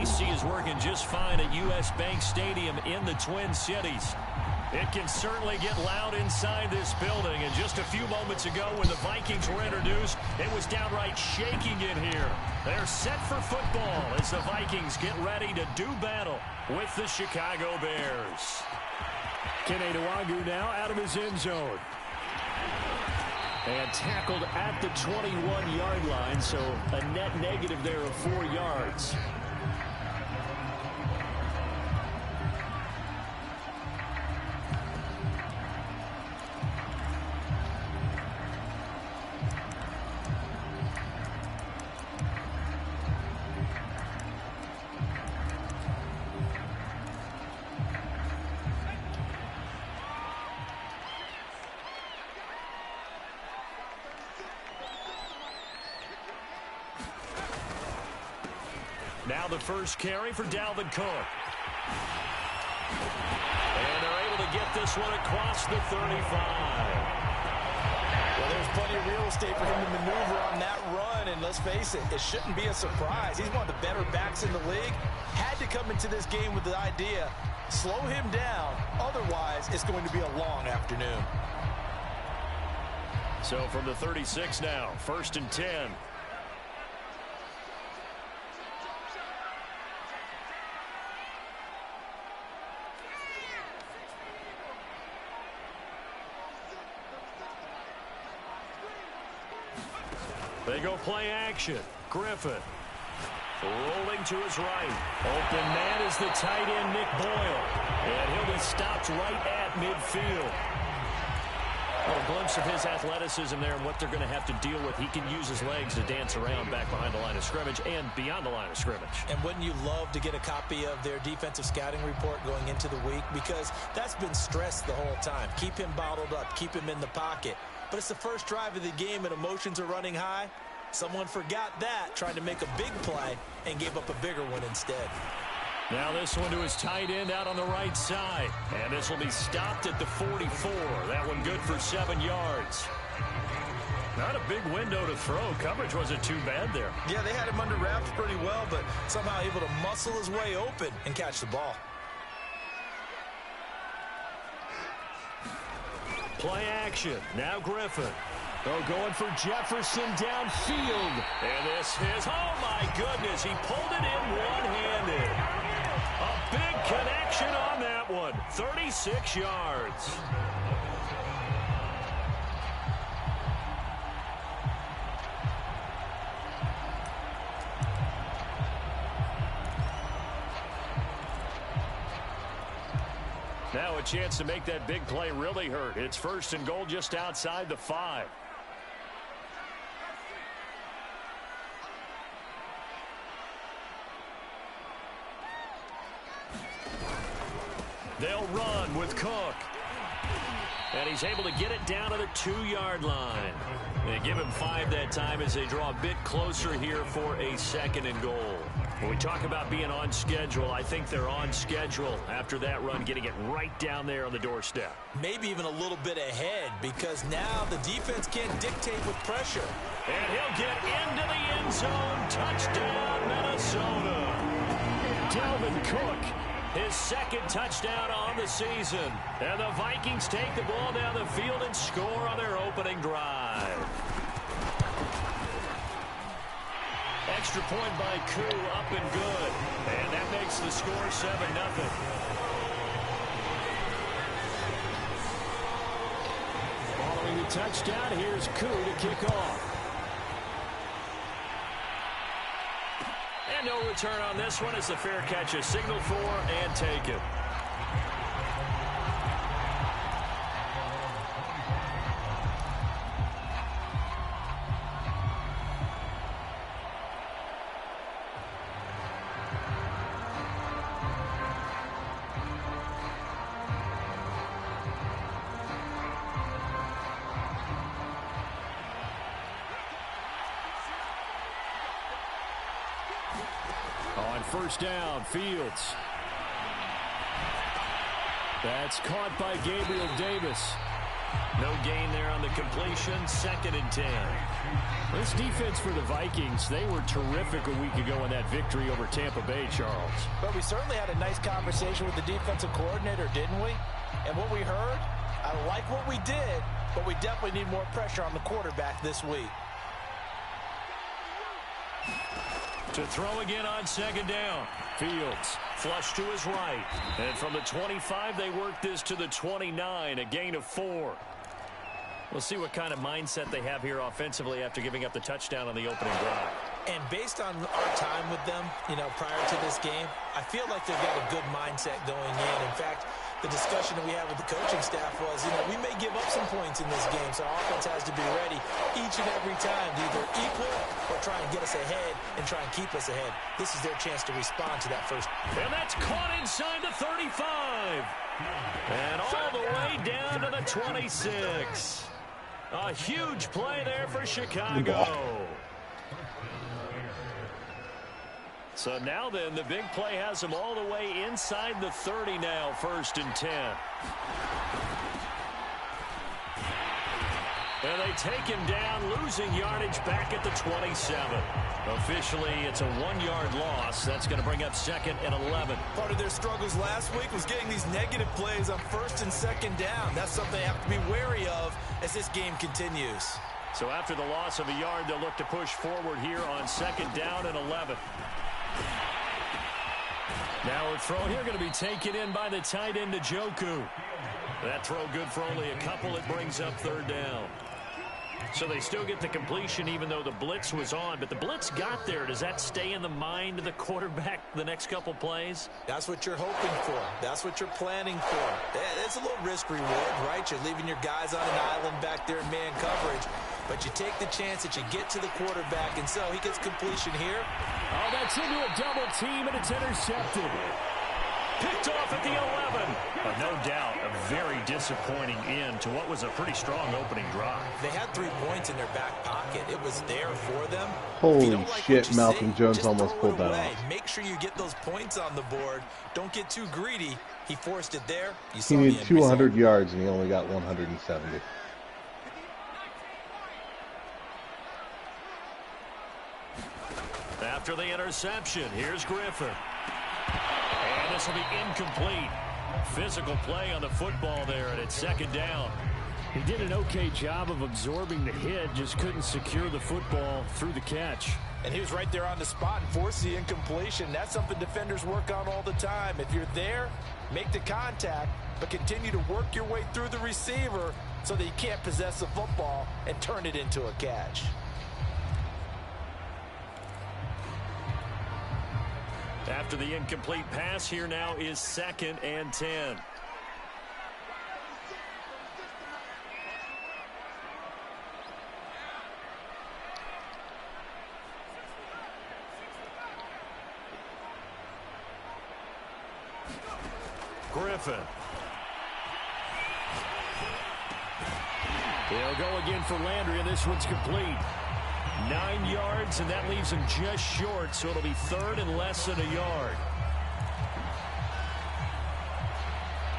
AC is working just fine at U.S. Bank Stadium in the Twin Cities. It can certainly get loud inside this building. And just a few moments ago when the Vikings were introduced, it was downright shaking in here. They're set for football as the Vikings get ready to do battle with the Chicago Bears. Kenny Nwangu now out of his end zone. And tackled at the 21-yard line, so a net negative there of 4 yards. Now the first carry for Dalvin Cook. And they're able to get this one across the 35. Well, there's plenty of real estate for him to maneuver on that run. And let's face it, it shouldn't be a surprise. He's one of the better backs in the league. Had to come into this game with the idea, slow him down. Otherwise, it's going to be a long afternoon. So from the 36 now, 1st and 10. They go play action. Griffin rolling to his right. Open man is the tight end, Nick Boyle. And he'll be stopped right at midfield. A glimpse of his athleticism there and what they're going to have to deal with. He can use his legs to dance around back behind the line of scrimmage and beyond the line of scrimmage. And wouldn't you love to get a copy of their defensive scouting report going into the week? Because that's been stressed the whole time. Keep him bottled up. Keep him in the pocket. But it's the first drive of the game and emotions are running high. Someone forgot that, tried to make a big play, and gave up a bigger one instead. Now this one to his tight end out on the right side. And this will be stopped at the 44. That one good for 7 yards. Not a big window to throw. Coverage wasn't too bad there. Yeah, they had him under wraps pretty well, but somehow able to muscle his way open and catch the ball. Play action. Now Griffin. Oh, going for Jefferson downfield. And this is, oh my goodness, he pulled it in one-handed. A big connection on that one. 36 yards. Now a chance to make that big play really hurt. It's 1st and goal just outside the 5. They'll run with Cook. And he's able to get it down to the 2-yard line. They give him 5 that time as they draw a bit closer here for a 2nd and goal. When we talk about being on schedule, I think they're on schedule after that run, getting it right down there on the doorstep. Maybe even a little bit ahead because now the defense can't dictate with pressure. And he'll get into the end zone. Touchdown, Minnesota. Dalvin Cook, his 2nd touchdown on the season. And the Vikings take the ball down the field and score on their opening drive. Extra point by Koo, up and good. And that makes the score 7-0. Following the touchdown, here's Koo to kick off. And no return on this one as the fair catch is signaled for and taken. On 1st down, Fields. That's caught by Gabriel Davis. No gain there on the completion. 2nd and 10. This defense for the Vikings, they were terrific a week ago in that victory over Tampa Bay, Charles. But we certainly had a nice conversation with the defensive coordinator, didn't we? And what we heard, I like what we did, but we definitely need more pressure on the quarterback this week. To throw again on 2nd down. Fields flush to his right. And from the 25, they work this to the 29, a gain of 4. We'll see what kind of mindset they have here offensively after giving up the touchdown on the opening drive. And based on our time with them, prior to this game, I feel like they've got a good mindset going in. In fact, the discussion that we had with the coaching staff was, we may give up some points in this game, so our offense has to be ready each and every time to either equal or try and get us ahead and try and keep us ahead. This is their chance to respond to that first. And that's caught inside the 35. And all the way down to the 26. A huge play there for Chicago. So now then, the big play has them all the way inside the 30 now, 1st and 10. And they take him down, losing yardage back at the 27. Officially, it's a 1-yard loss. That's going to bring up 2nd and 11. Part of their struggles last week was getting these negative plays on 1st and 2nd down. That's something they have to be wary of as this game continues. So after the loss of a yard, they'll look to push forward here on 2nd down and 11. Now a throw here going to be taken in by the tight end, Njoku. That throw good for only a couple. It brings up 3rd down. So they still get the completion even though the blitz was on. But the blitz got there. Does that stay in the mind of the quarterback the next couple plays? That's what you're hoping for. That's what you're planning for. It's a little risk-reward, right? You're leaving your guys on an island back there in man coverage. But you take the chance that you get to the quarterback, and so he gets completion here. Oh, that's into a double team, and it's intercepted. Picked off at the 11. But no doubt, a very disappointing end to what was a pretty strong opening drive. They had 3 points in their back pocket. It was there for them. Holy shit, Malcolm Jones almost pulled that off. Make sure you get those points on the board. Don't get too greedy. He forced it there. He needed 200 yards, and he only got 170. After the interception, here's Griffin. And this will be incomplete. Physical play on the football there, and it's 2nd down. He did an okay job of absorbing the hit, just couldn't secure the football through the catch. And he was right there on the spot and forced the incompletion. That's something defenders work on all the time. If you're there, make the contact, but continue to work your way through the receiver so that you can't possess the football and turn it into a catch. After the incomplete pass, here now is 2nd and 10. Griffin. They'll go again for Landry, and this one's complete. 9 yards, and that leaves him just short, so it'll be 3rd and less than a yard.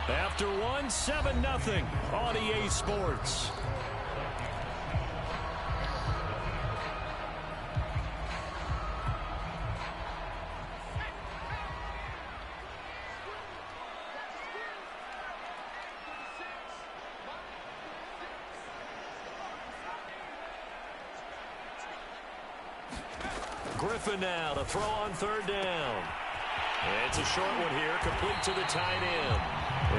After 1, 7-0 on EA Sports. Griffin now to throw on 3rd down. It's a short one here, complete to the tight end.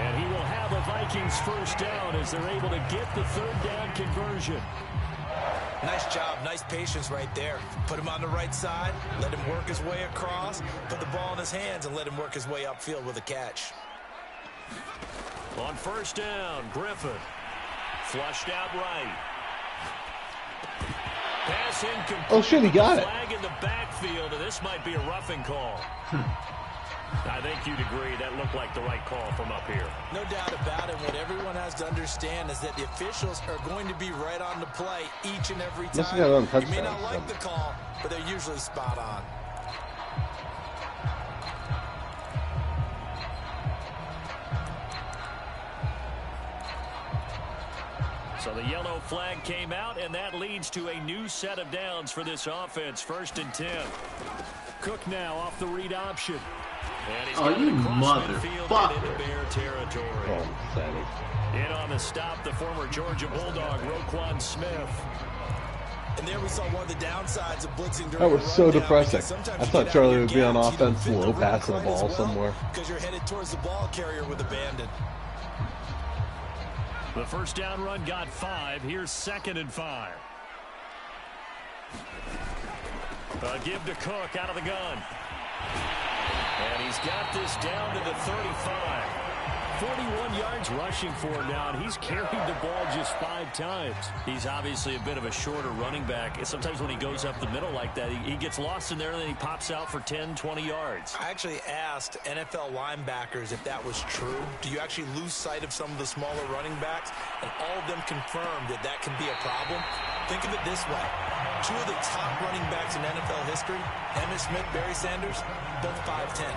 And he will have a Vikings 1st down as they're able to get the 3rd down conversion. Nice job, nice patience right there. Put him on the right side, let him work his way across, put the ball in his hands, and let him work his way upfield with a catch. On 1st down, Griffin. Flushed out right. Pass incomplete. Oh, shit, he got it. Flag in the backfield, and this might be a roughing call. I think you'd agree that looked like the right call from up here. No doubt about it. What everyone has to understand is that the officials are going to be right on the play each and every time. You may not like the call, but they're usually spot on. The yellow flag came out, and that leads to a new set of downs for this offense. 1st and 10. Cook now off the read option. And he's Oh, you motherfucker. Into Bear territory. Oh, pathetic. In on the stop, the former Georgia Bulldog, Roquan Smith. And there we saw one of the downsides of blitzing during That was so depressing. I thought Charlie would be on offense, low passing the ball somewhere. Because you're headed towards the ball carrier with abandon. The first down run got 5. Here's 2nd and 5. Give to Cook out of the gun. And he's got this down to the 35. 41 yards rushing for him now, and he's carried the ball just 5 times. He's obviously a bit of a shorter running back. Sometimes when he goes up the middle like that, he gets lost in there, and then he pops out for 10, 20 yards. I actually asked NFL linebackers if that was true. Do you actually lose sight of some of the smaller running backs? And all of them confirmed that that can be a problem. Think of it this way. 2 of the top running backs in NFL history, Emmitt Smith, Barry Sanders, both 5'10".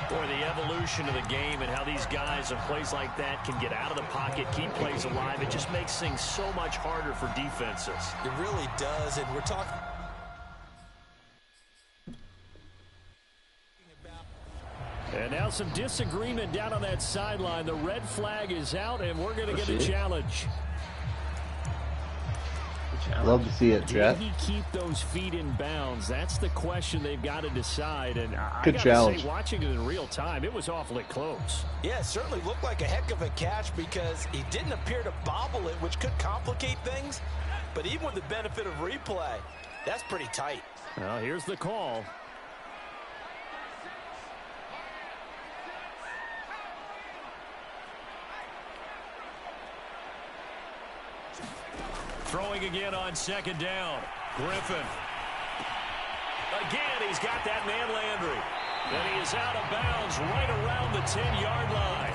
Boy, the evolution of the game and how these guys in plays like that can get out of the pocket, keep plays alive, it just makes things so much harder for defenses. It really does, and we're talking about... And now some disagreement down on that sideline. The red flag is out, and we're going to get a challenge. Love to see it, Jeff. Did he keep those feet in bounds? That's the question they've got to decide. And I got to say, watching it in real time, it was awfully close. Yeah, it certainly looked like a heck of a catch because he didn't appear to bobble it, which could complicate things. But even with the benefit of replay, that's pretty tight. Well, here's the call. Throwing again on 2nd down. Griffin. Again, he's got that man Landry. And he is out of bounds right around the 10-yard line.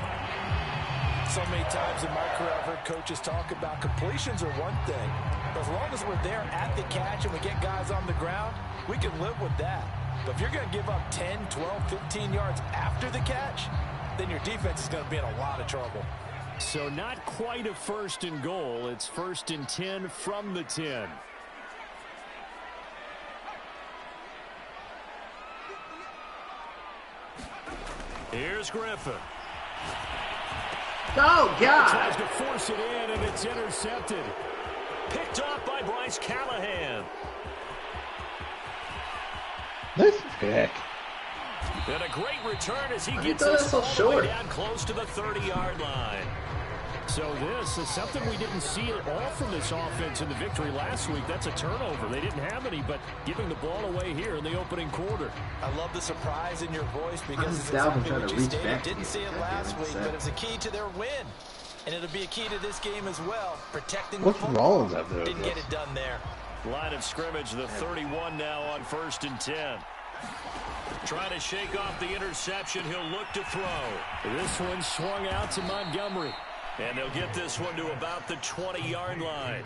So many times in my career I've heard coaches talk about completions are one thing. But as long as we're there at the catch and we get guys on the ground, we can live with that. But if you're going to give up 10, 12, 15 yards after the catch, then your defense is going to be in a lot of trouble. So not quite a 1st and goal. It's 1st and 10 from the 10. Here's Griffin. Oh, God. Tries to force it in, and it's intercepted. Picked off by Bryce Callahan. Nice pick. And a great return as he gets this all the way down close to the 30-yard line. So this is something we didn't see at all from this offense in the victory last week. That's a turnover. They didn't have any, but giving the ball away here in the opening quarter. I love the surprise in your voice because it's exactly what you stated. Didn't see it last week, but it's a key to their win. And it'll be a key to this game as well. Protecting the football. Didn't get it done there. Line of scrimmage, the 31 now on 1st and 10. Trying to shake off the interception. He'll look to throw. This one swung out to Montgomery. And they'll get this one to about the 20-yard line.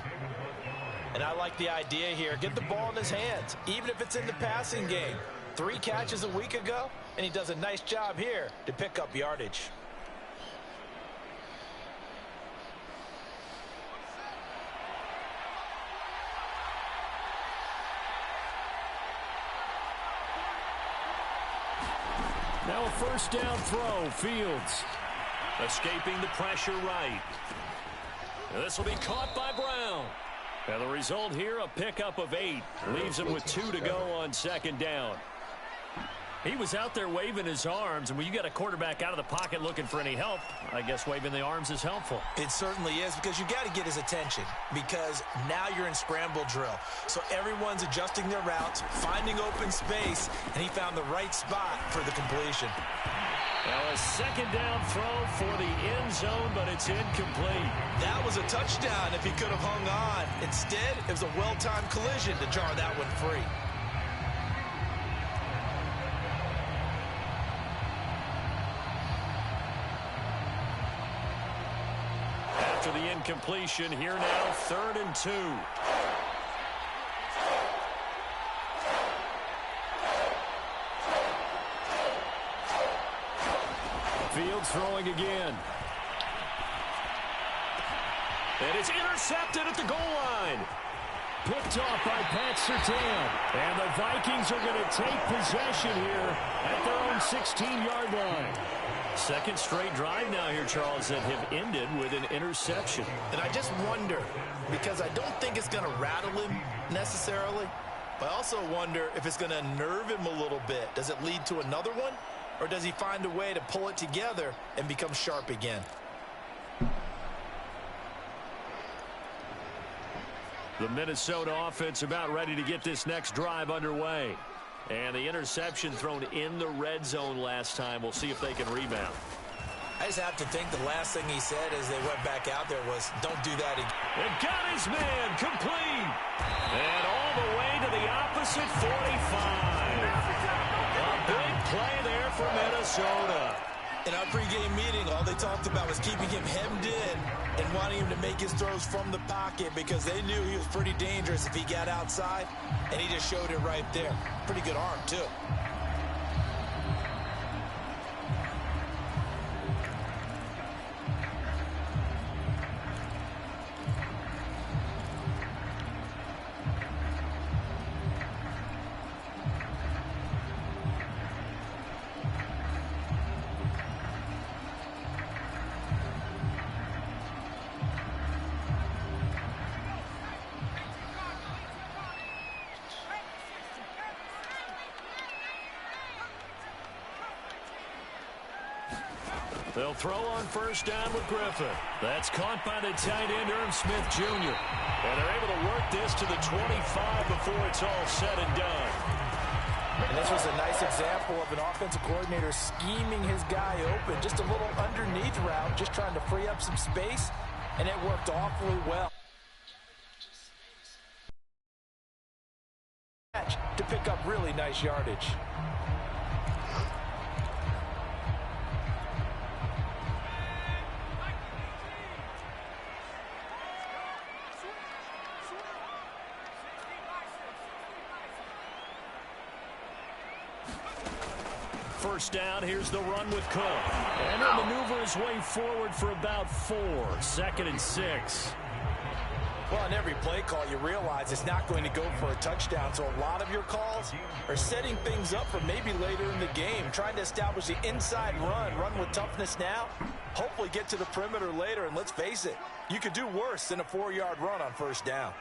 And I like the idea here. Get the ball in his hands, even if it's in the passing game. 3 catches a week ago, and he does a nice job here to pick up yardage. Now a 1st down throw, Fields. Escaping the pressure right. This will be caught by Brown. And the result here, a pickup of 8. Leaves him with 2 to go on 2nd down. He was out there waving his arms, and when you got a quarterback out of the pocket looking for any help, I guess waving the arms is helpful. It certainly is, because you got to get his attention, because now you're in scramble drill. So everyone's adjusting their routes, finding open space, and he found the right spot for the completion. Now a 2nd down throw for the end zone, but it's incomplete. That was a touchdown if he could have hung on. Instead, it was a well-timed collision to jar that one free. After the incompletion, here now, 3rd and 2. Fields throwing again. And it's intercepted at the goal line. Picked off by Pat Surtain. And the Vikings are going to take possession here at their own 16-yard line. Second straight drive now here, Charles, that have ended with an interception. And I just wonder, because I don't think it's going to rattle him necessarily, but I also wonder if it's going to nerve him a little bit. Does it lead to another one? Or does he find a way to pull it together and become sharp again? The Minnesota offense about ready to get this next drive underway. And the interception thrown in the red zone last time. We'll see if they can rebound. I just have to think the last thing he said as they went back out there was, don't do that again. And got his man complete. And all the way to the opposite 45. A big play there for Minnesota. In our pregame meeting, all they talked about was keeping him hemmed in and wanting him to make his throws from the pocket because they knew he was pretty dangerous if he got outside, and he just showed it right there. Pretty good arm, too. They'll throw on first down with Griffin. That's caught by the tight end, Irv Smith Jr. And they're able to work this to the 25 before it's all said and done. And this was a nice example of an offensive coordinator scheming his guy open. Just a little underneath route, just trying to free up some space, and it worked awfully well. To pick up really nice yardage. First down, here's the run with Cook. And he'll maneuver his way forward for about 4. 2nd and 6. Well, on every play call, you realize it's not going to go for a touchdown. So a lot of your calls are setting things up for maybe later in the game, trying to establish the inside run with toughness now, hopefully get to the perimeter later. And let's face it, you could do worse than a 4-yard run on first down.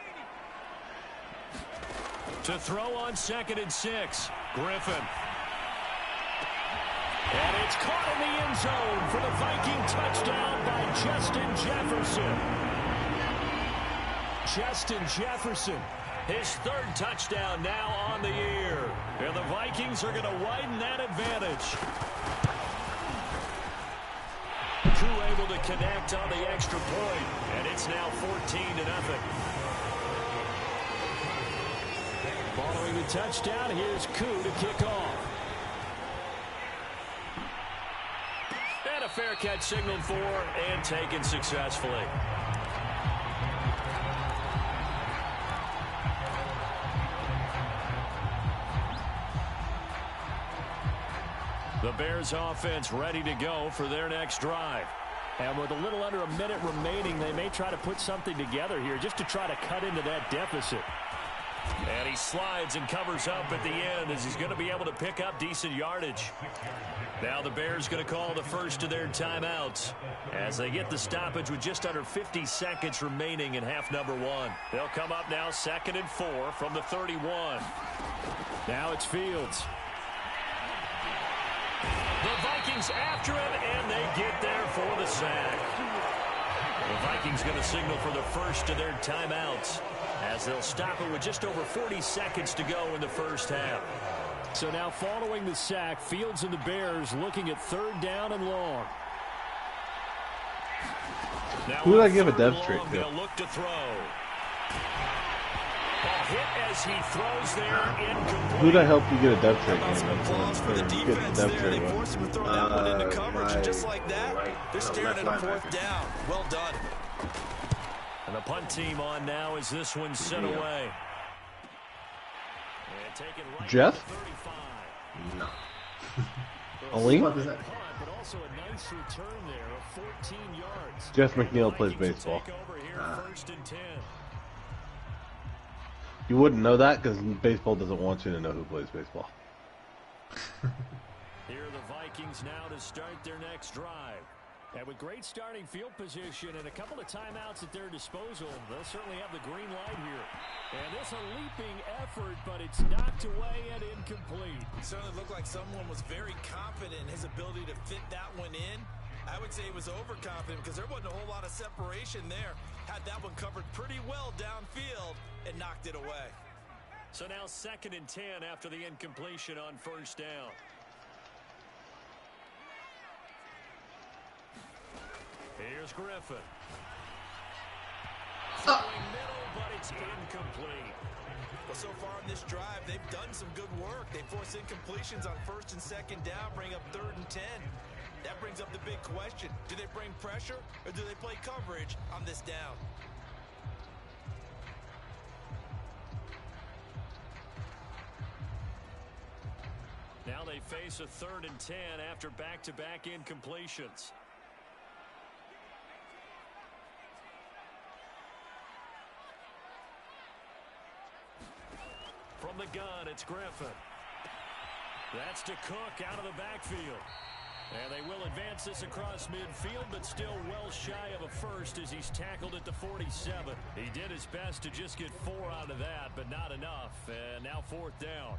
To throw on 2nd and 6, Griffin. And it's caught in the end zone for the Viking touchdown by Justin Jefferson. Justin Jefferson, his 3rd touchdown now on the year. And the Vikings are going to widen that advantage. Koo able to connect on the extra point, and it's now 14-0. Following the touchdown, here's Koo to kick off. And a fair catch signaled for and taken successfully. The Bears offense ready to go for their next drive. And with a little under a minute remaining, they may try to put something together here just to try to cut into that deficit. And he slides and covers up at the end as he's going to be able to pick up decent yardage. Now the Bears going to call the first of their timeouts as they get the stoppage with just under 50 seconds remaining in half number 1. They'll come up now 2nd and 4 from the 31. Now it's Fields. The Vikings after him, and they get there for the sack. The Vikings going to signal for the first of their timeouts as they'll stop it with just over 40 seconds to go in the first half. So now following the sack, Fields and the Bears looking at 3rd down and long. Now who did I give a dev streak to? They'll look to throw. A hit as he throws there, incomplete. Who did I help you get a dev streak? For the defense there, they forced him to throw that one into coverage, and just like that, they're staring at a 4th down. Well done. And the punt team on now as this one's sent away. And taken right Jeff? to 35. No. Only? But also a nice return there of 14 yards. Jeff McNeil plays baseball. You wouldn't know that because baseball doesn't want you to know who plays baseball. Here are the Vikings now to start their next drive. And with great starting field position and a couple of timeouts at their disposal, they'll certainly have the green light here. And this a leaping effort, but it's knocked away and incomplete. It certainly looked like someone was very confident in his ability to fit that one in. I would say he was overconfident because there wasn't a whole lot of separation there. Had that one covered pretty well downfield and knocked it away. So now 2nd and 10 after the incompletion on first down. Here's Griffin. Throwing middle, but it's incomplete. Well, so far in this drive, they've done some good work. They force incompletions on 1st and 2nd down, bring up 3rd and 10. That brings up the big question. Do they bring pressure or do they play coverage on this down? Now they face a 3rd and 10 after back-to-back incompletions. From the gun, it's Griffin. That's to Cook out of the backfield. And they will advance this across midfield, but still well shy of a first as he's tackled at the 47. He did his best to just get 4 out of that, but not enough. And now 4th down.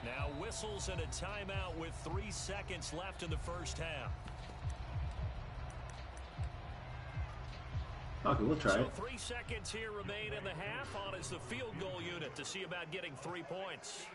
Now whistles and a timeout with 3 seconds left in the first half. Okay, we'll try it. So 3 seconds here remain in the half. On is the field goal unit to see about getting 3 points.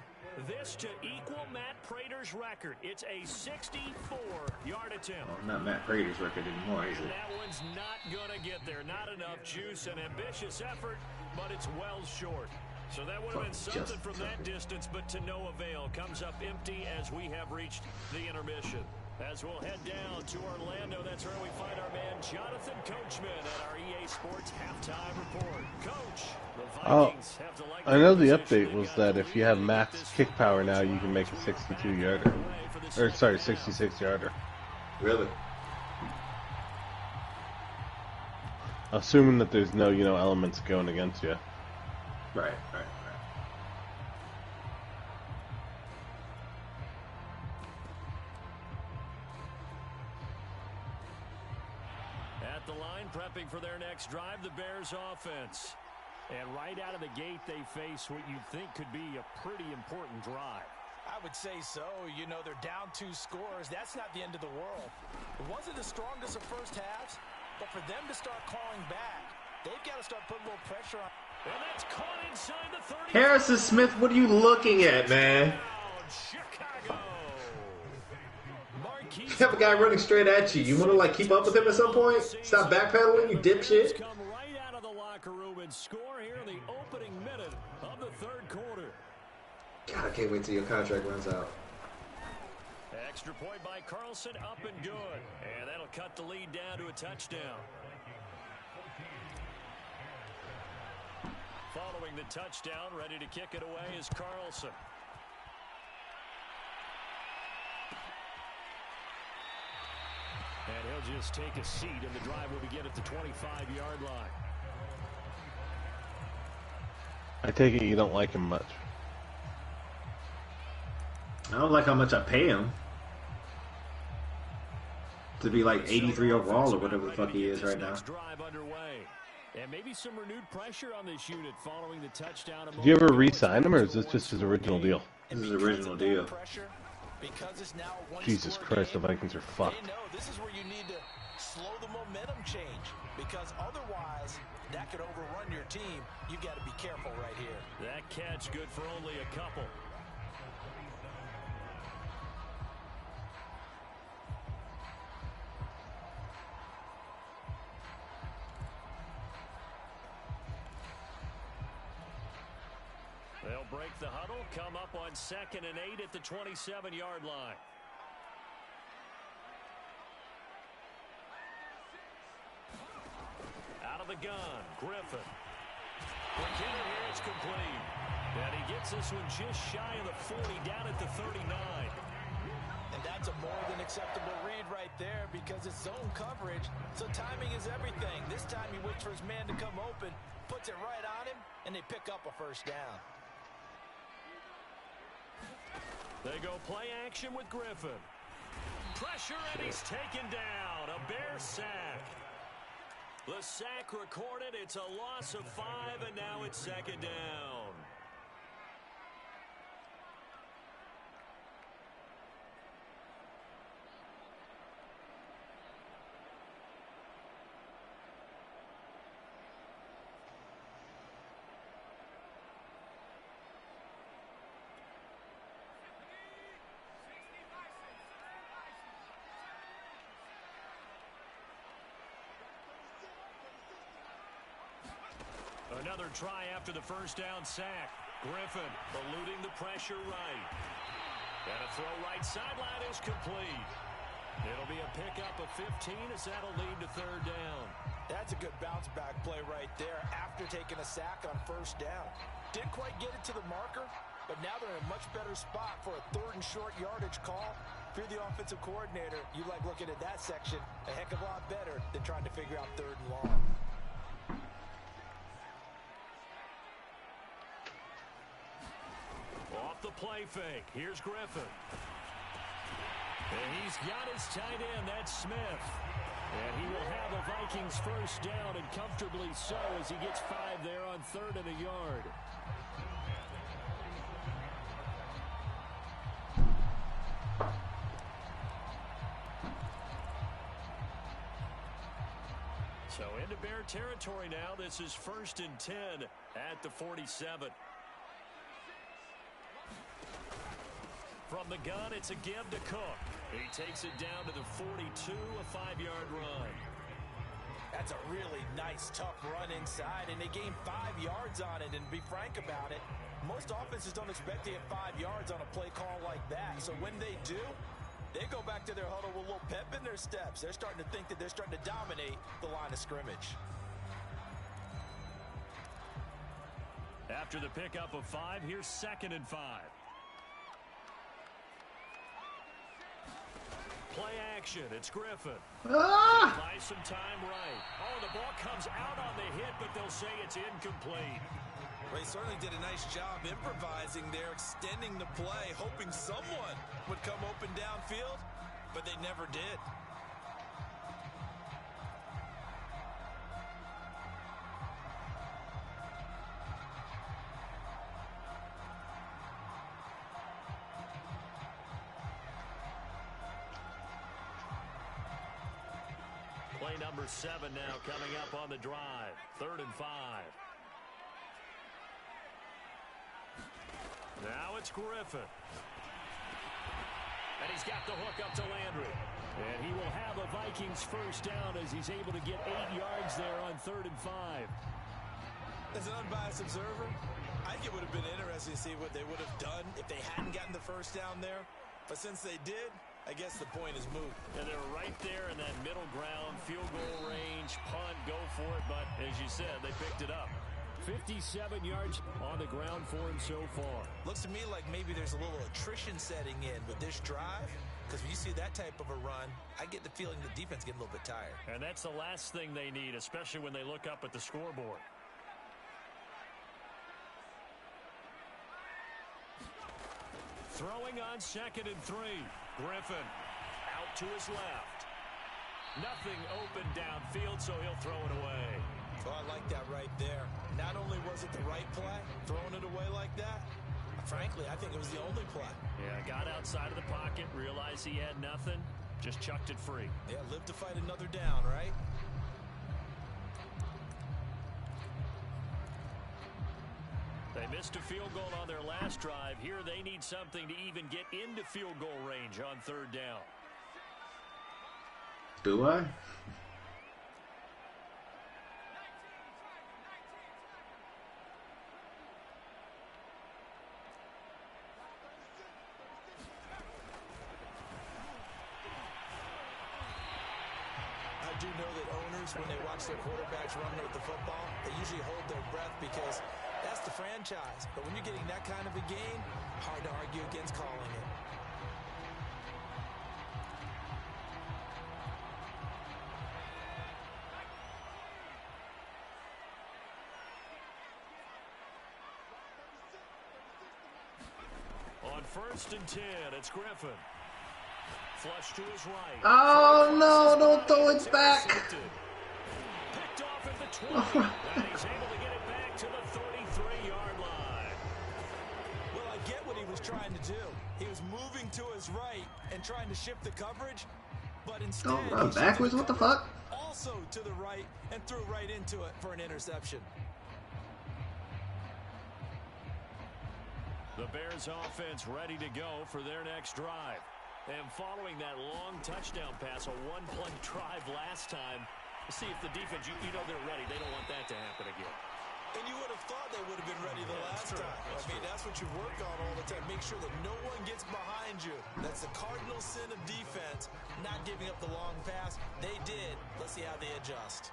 This to equal Matt Prater's record. It's a 64-yard attempt. Well, not Matt Prater's record anymore, is it? That one's not going to get there. Not enough juice. An ambitious effort, but it's well short. So that would have been something from that distance, but to no avail. Comes up empty as we have reached the intermission. As we'll head down to Orlando, that's where we find our man Jonathan Coachman at our EA Sports Halftime Report. Coach, the Vikings have to like I know the update was that if you have max kick power now, you can make a 62-yarder. Or, sorry, 66-yarder. Really? Assuming that there's no, elements going against you. Right. At the line, prepping for their next drive, the Bears offense. And right out of the gate, they face what you'd think could be a pretty important drive. I would say so. You know, they're down 2 scores. That's not the end of the world. It wasn't the strongest of first halves, but for them to start calling back, they've got to start putting a little pressure on. And that's caught inside the 30. Harrison Smith, what are you looking at, man? Chicago. You have a guy running straight at you. You want to, keep up with him at some point? Stop backpedaling, you dipshit. Come right out of the locker room and score here in the opening minute of the 3rd quarter. God, I can't wait till your contract runs out. Extra point by Carlson, up and good. And that'll cut the lead down to a touchdown. Following the touchdown, ready to kick it away is Carlson. And he'll just take a seat, and the drive will begin at the 25-yard line. I take it you don't like him much. I don't like how much I pay him. To be 83 overall or whatever the fuck he is right now. And maybe some renewed pressure on this unit following the touchdown. Did you ever re-sign him, or is this just his original deal? This is his original deal. Jesus Christ, the Vikings are fucked. They know this is where you need to slow the momentum change, because otherwise that could overrun your team. You've got to be careful right here. That catch good for only a couple. They'll break the huddle, come up on 2nd and 8 at the 27-yard line. Out of the gun, Griffin. Quick in here, it's complete. And he gets this one just shy of the 40, down at the 39. there because it's zone coverage, so timing is everything. This time he waits for his man to come open, puts it right on him, and they pick up a first down. They go play action with Griffin. Pressure, and he's taken down. A Bear sack. The sack recorded. It's a loss of 5, and now it's second down. Another try after the first down sack. Griffin eluding the pressure right. And a throw right sideline is complete. It'll be a pickup of 15 as that'll lead to third down. That's a good bounce back play right there after taking a sack on first down. Didn't quite get it to the marker, but now they're in a much better spot for a third and short yardage call. If you're the offensive coordinator, you like looking at that section a heck of a lot better than trying to figure out third and long. Off the play fake. Here's Griffin. And he's got his tight end. That's Smith. And he will have a Vikings first down, and comfortably so, as he gets 5 there on 3rd and a yard. So into Bear territory now. This is 1st and 10 at the 47. From the gun, it's a give to Cook. He takes it down to the 42, a 5-yard run. That's a really nice, tough run inside, and they gain 5 yards on it. And to be frank about it, most offenses don't expect to get 5 yards on a play call like that. So when they do, they go back to their huddle with a little pep in their steps. They're starting to think that they're starting to dominate the line of scrimmage. After the pickup of 5, here's 2nd and 5. Play action. It's Griffin. Buy some time right. Oh, the ball comes out on the hit, but they'll say it's incomplete. Well, he certainly did a nice job improvising there, extending the play, hoping someone would come open downfield, but they never did. Play number 7 now coming up on the drive. 3rd and 5. Now it's Griffin. And he's got the hook up to Landry. And he will have a Vikings first down as he's able to get 8 yards there on 3rd and 5. As an unbiased observer, I think it would have been interesting to see what they would have done if they hadn't gotten the first down there. But since they did, I guess the point is moot. And they're right there in that middle ground, field goal range, punt, go for it. But as you said, they picked it up. 57 yards on the ground for him so far. Looks to me like maybe there's a little attrition setting in with this drive, because when you see that type of a run, I get the feeling the defense getting a little bit tired. And that's the last thing they need, especially when they look up at the scoreboard. Throwing on 2nd and 3. Griffin out to his left. Nothing open downfield, so he'll throw it away. Oh, I like that right there. Not only was it the right play, throwing it away like that, frankly, I think it was the only play. Yeah, got outside of the pocket, realized he had nothing, just chucked it free. Yeah, live to fight another down, right? They missed a field goal on their last drive. Here they need something to even get into field goal range on 3rd down. Do I? I do know that owners, when they watch their quarterbacks run with the football, they usually hold their breath because that's the franchise. But when you're getting that kind of a game, hard to argue against calling it. first and 10, it's Griffin. Flush to his right. Oh no, don't throw it back. Picked off at the 20, and he's able to get it back to the 33-yard line. Well, I get what he was trying to do. He was moving to his right and trying to shift the coverage, but instead Don't run backwards, what the fuck? Also to the right and threw right into it for an interception. The Bears offense ready to go for their next drive. And following that long touchdown pass, a one-play drive last time, see if the defense, you know they're ready. They don't want that to happen again. And you would have thought they would have been ready the last time. That's what you work on all the time. Make sure that no one gets behind you. That's the cardinal sin of defense, not giving up the long pass. They did. Let's see how they adjust.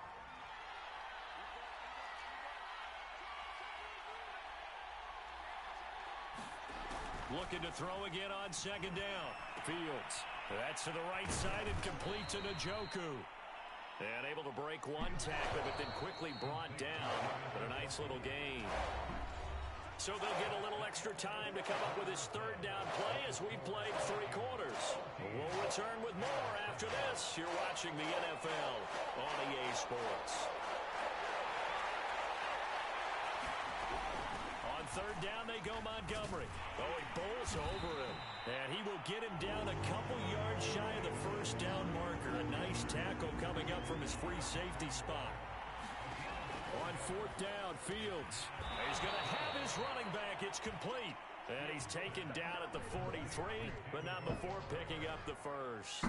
Looking to throw again on second down. Fields. That's to the right side and complete to Njoku. And able to break one tackle, but then quickly brought down. But a nice little gain. So they'll get a little extra time to come up with his third down play as we've played 3 quarters. We'll return with more after this. You're watching the NFL on EA Sports. On third down, they go Montgomery. Oh, he bowls over him. And he will get him down a couple yards shy of the first down marker. A nice tackle coming up from his free safety spot. On fourth down, Fields. He's going to have his running back. It's complete. And he's taken down at the 43, but not before picking up the first.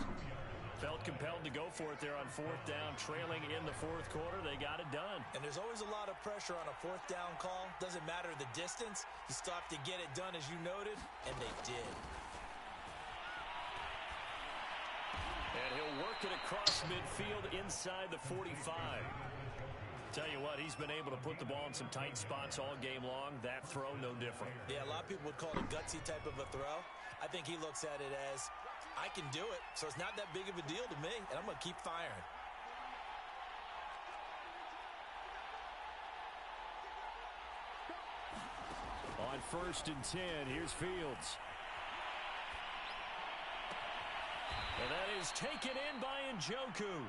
Felt compelled to go for it there on fourth down, trailing in the fourth quarter. They got it done. And there's always a lot of pressure on a fourth down call. Doesn't matter the distance. You still have to get it done, as you noted, and they did. And he'll work it across midfield inside the 45. Tell you what, he's been able to put the ball in some tight spots all game long. That throw, no different. Yeah, a lot of people would call it a gutsy type of a throw. I think he looks at it as, I can do it, so it's not that big of a deal to me, and I'm going to keep firing. On first and 10, here's Fields. And that is taken in by Njoku.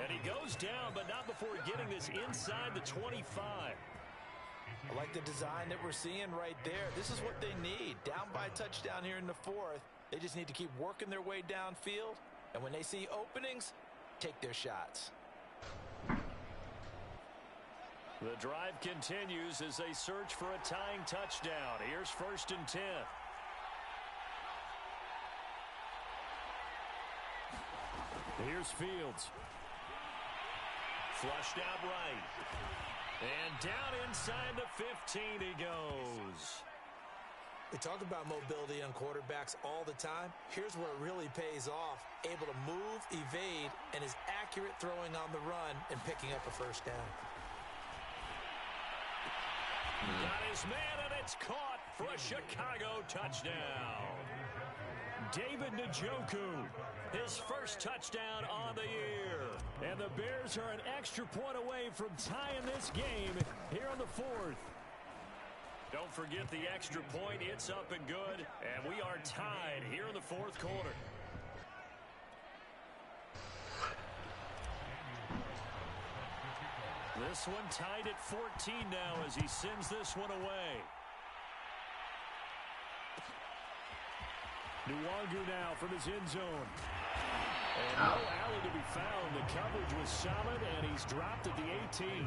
And he goes down, but not before getting this inside the 25. I like the design that we're seeing right there. This is what they need. Down by a touchdown here in the fourth. They just need to keep working their way downfield. And when they see openings, take their shots. The drive continues as they search for a tying touchdown. Here's first and 10. Here's Fields. Flushed out right. And down inside the 15 he goes. We talk about mobility on quarterbacks all the time. Here's where it really pays off. Able to move, evade, and is accurate throwing on the run and picking up a first down. Got his man, and it's caught for a Chicago touchdown. David Njoku, his first touchdown on the year. And the Bears are an extra point away from tying this game here on the fourth. Don't forget the extra point. It's up and good. And we are tied here in the fourth quarter. This one tied at 14 now as he sends this one away. Nwangu now from his end zone. And no alley to be found. The coverage was solid, and he's dropped at the 18.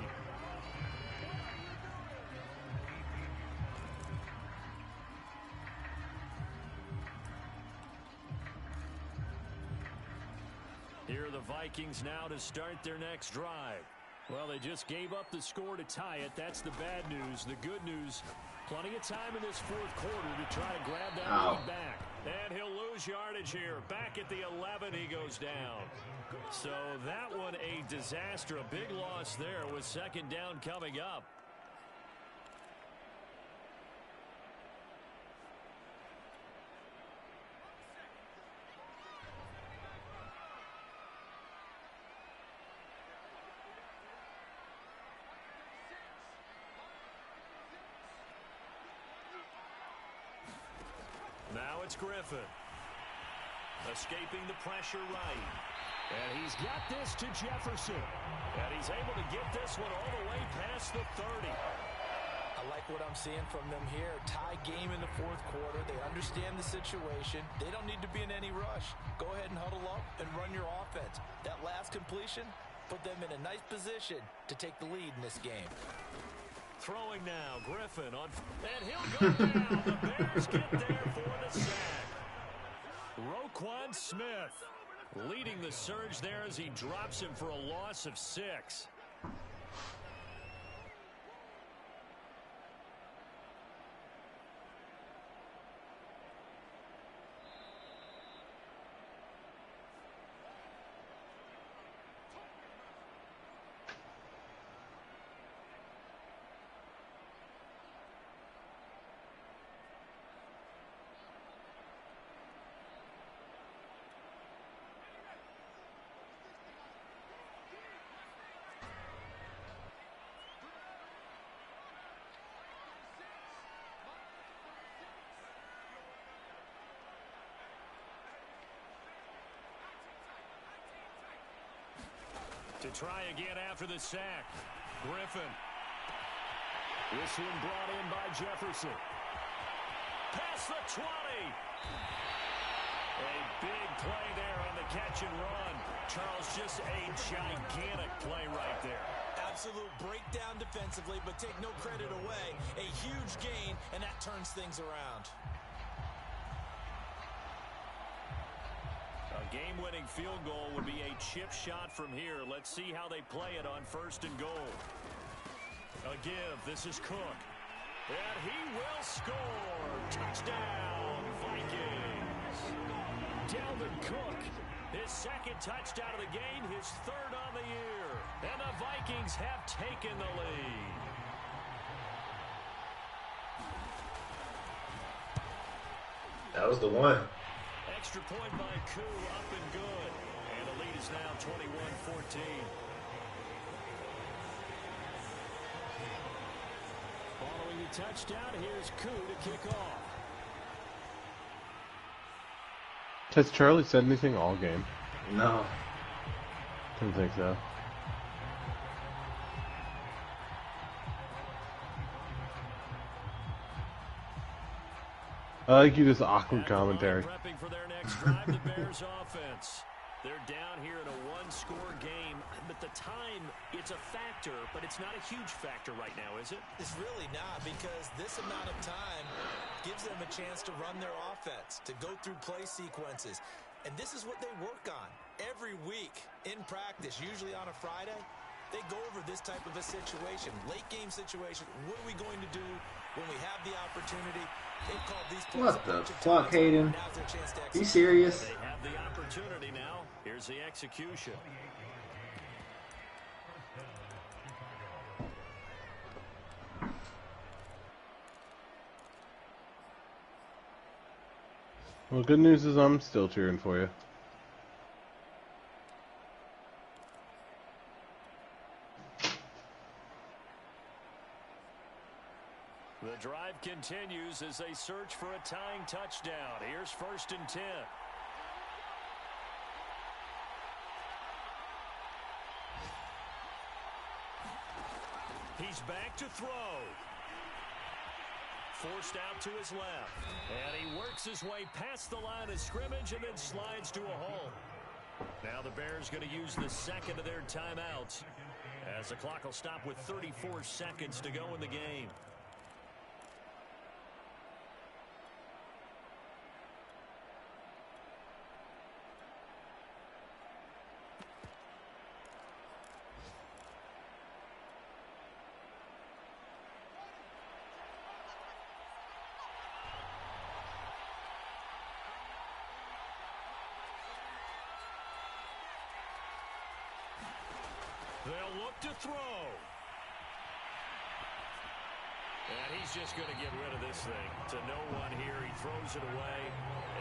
Here are the Vikings now to start their next drive. Well, they just gave up the score to tie it. That's the bad news. The good news, plenty of time in this fourth quarter to try to grab that lead back. And he'll lose yardage here. Back at the 11, he goes down. So that one a disaster. A big loss there with second down coming up. Now it's Griffin. Escaping the pressure right. And he's got this to Jefferson. And he's able to get this one all the way past the 30. I like what I'm seeing from them here. Tie game in the fourth quarter. They understand the situation. They don't need to be in any rush. Go ahead and huddle up and run your offense. That last completion put them in a nice position to take the lead in this game. Throwing now, Griffin on, and he'll go down. The Bears get there for the sack. Roquan Smith leading the surge there as he drops him for a loss of 6. To try again after the sack. Griffin. This one brought in by Jefferson. Past the 20. A big play there on the catch and run. Charles, just a gigantic play right there. Absolute breakdown defensively, but take no credit away. A huge gain, and that turns things around. A game-winning field goal would be a chip shot from here. Let's see how they play it on 1st and goal. A give. This is Cook. And he will score. Touchdown, Vikings. Dalvin Cook, his 2nd touchdown of the game, his 3rd on the year. And the Vikings have taken the lead. That was the one. Extra point by Koo, up and good. And the lead is now 21-14. Following the touchdown, here's Koo to kick off. Has Charlie said anything all game? No. Didn't think so. I like you just awkward commentary. Prepping for their next drive, the Bears offense. They're down here in a one-score game, but the time, it's a factor, but it's not a huge factor right now, is it? It's really not, because this amount of time gives them a chance to run their offense, to go through play sequences. And this is what they work on every week in practice, usually on a Friday. They go over this type of a situation, late game situation. What are we going to do when we have the opportunity? They've called these plays. What the fuck, Hayden? Are you serious? They have the opportunity now. Here's the execution. Well, good news is I'm still cheering for you. The drive continues as they search for a tying touchdown. Here's 1st and 10. He's back to throw. Forced out to his left. And he works his way past the line of scrimmage and then slides to a hole. Now the Bears going to use the 2nd of their timeouts, as the clock will stop with 34 seconds to go in the game. They'll look to throw. And he's just going to get rid of this thing. To no one here. He throws it away.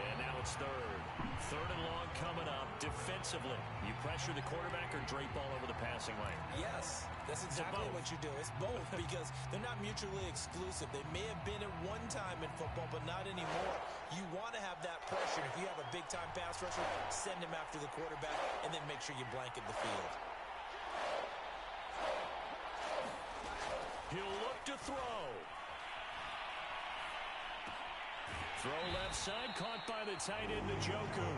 And now it's 3rd. Third and long coming up. Defensively, you pressure the quarterback or drape all over the passing lane? Yes, that's exactly what you do. It's both because they're not mutually exclusive. They may have been at one time in football, but not anymore. You want to have that pressure. If you have a big-time pass rusher, send him after the quarterback, and then make sure you blanket the field. He'll look to throw. Throw left side, caught by the tight end, Njoku.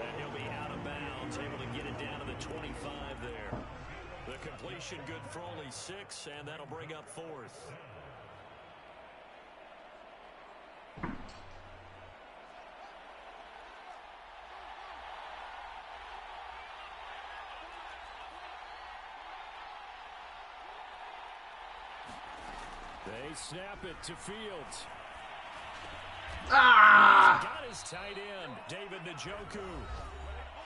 And he'll be out of bounds, able to get it down to the 25 there. The completion good for only 6, and that'll bring up 4th. They snap it to Fields. Got his tight end, David Njoku.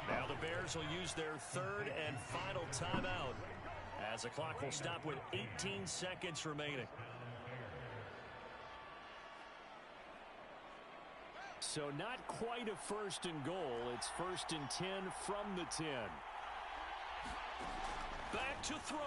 Now the Bears will use their 3rd and final timeout as the clock will stop with 18 seconds remaining. So not quite a 1st and goal. It's 1st and 10 from the 10. Back to throw.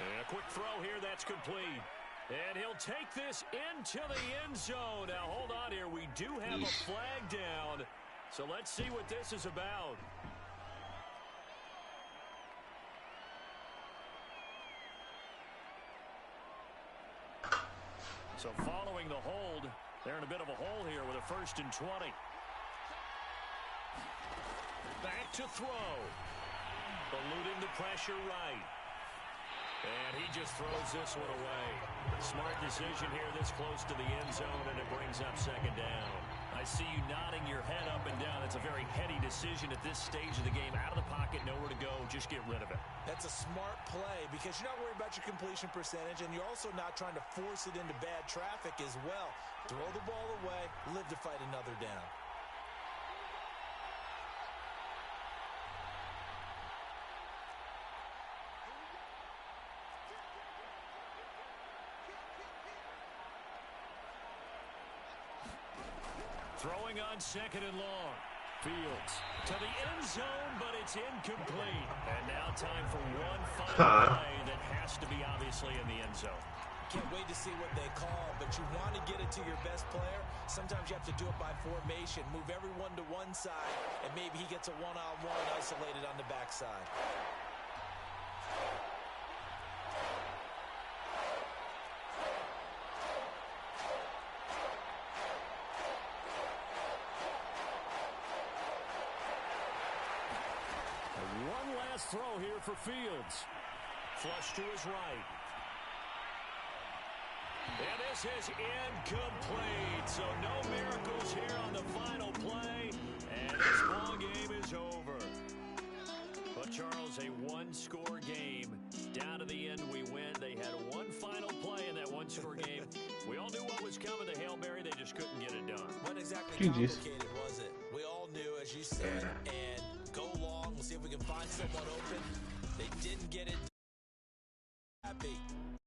And a quick throw here, that's complete. And he'll take this into the end zone. Now, hold on here. We do have a flag down. So let's see what this is about. So following the hold, they're in a bit of a hole here with a 1st and 20. Back to throw. Eluding the pressure right. And he just throws this one away. Smart decision here this close to the end zone, and it brings up 2nd down. I see you nodding your head up and down. That's a very heady decision at this stage of the game. Out of the pocket, nowhere to go. Just get rid of it. That's a smart play because you're not worried about your completion percentage, and you're also not trying to force it into bad traffic as well. Throw the ball away, live to fight another down. Throwing on 2nd and long. Fields to the end zone, but it's incomplete. And now time for one final play that has to be obviously in the end zone. Can't wait to see what they call, but you want to get it to your best player. Sometimes you have to do it by formation. Move everyone to one side, and maybe he gets a one-on-one isolated on the backside. One last throw here for Fields. Flush to his right. And this is incomplete. So no miracles here on the final play. And this ball game is over. But Charles, a one-score game. Down to the end we went. They had one final play in that one-score game. We all knew what was coming. The Hail Mary, they just couldn't get it done. Wasn't exactly complicated, was it? We all knew, as you said, and go long. We'll see if we can find someone open. They didn't get it